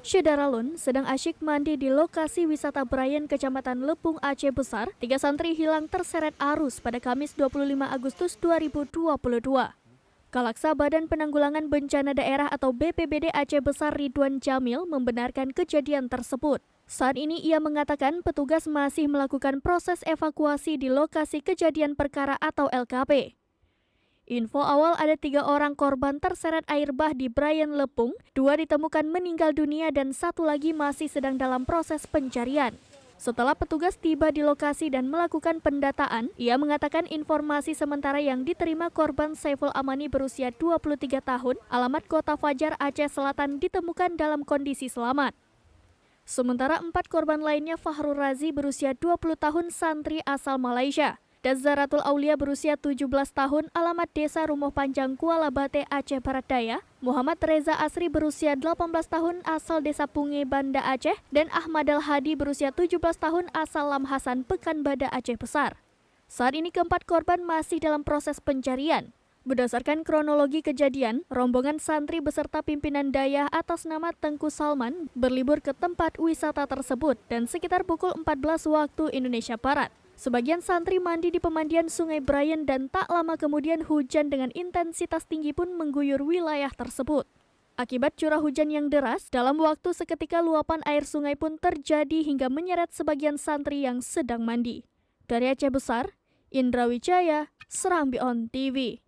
Syederalun sedang asyik mandi di lokasi wisata Brayan, Kecamatan Lepung, Aceh Besar. 3 santri hilang terseret arus pada Kamis 25 Agustus 2022. Kalaksa Badan Penanggulangan Bencana Daerah atau BPBD Aceh Besar Ridwan Jamil membenarkan kejadian tersebut. Saat ini ia mengatakan petugas masih melakukan proses evakuasi di lokasi kejadian perkara atau LKP. Info awal ada 3 orang korban terseret air bah di Brayan Lepung, 2 ditemukan meninggal dunia dan 1 lagi masih sedang dalam proses pencarian. Setelah petugas tiba di lokasi dan melakukan pendataan, ia mengatakan informasi sementara yang diterima korban Saiful Amani berusia 23 tahun, alamat Kota Fajar, Aceh Selatan ditemukan dalam kondisi selamat. Sementara 4 korban lainnya Fahrul Razi berusia 20 tahun, santri asal Malaysia. Zaratul Aulia berusia 17 tahun, alamat Desa Rumoh Panjang, Kuala Bate, Aceh Barat Daya. Muhammad Reza Asri berusia 18 tahun, asal Desa Punge, Banda Aceh. Dan Ahmad Al-Hadi berusia 17 tahun, asal Lam Hasan, Pekanbada, Aceh Besar. Saat ini keempat korban masih dalam proses pencarian. Berdasarkan kronologi kejadian, rombongan santri beserta pimpinan dayah atas nama Tengku Salman berlibur ke tempat wisata tersebut dan sekitar pukul 14 waktu Indonesia Barat. Sebagian santri mandi di pemandian Sungai Brayan dan tak lama kemudian hujan dengan intensitas tinggi pun mengguyur wilayah tersebut. Akibat curah hujan yang deras, dalam waktu seketika luapan air sungai pun terjadi hingga menyeret sebagian santri yang sedang mandi. Dari Aceh Besar, Indra Wijaya, Serambi On TV.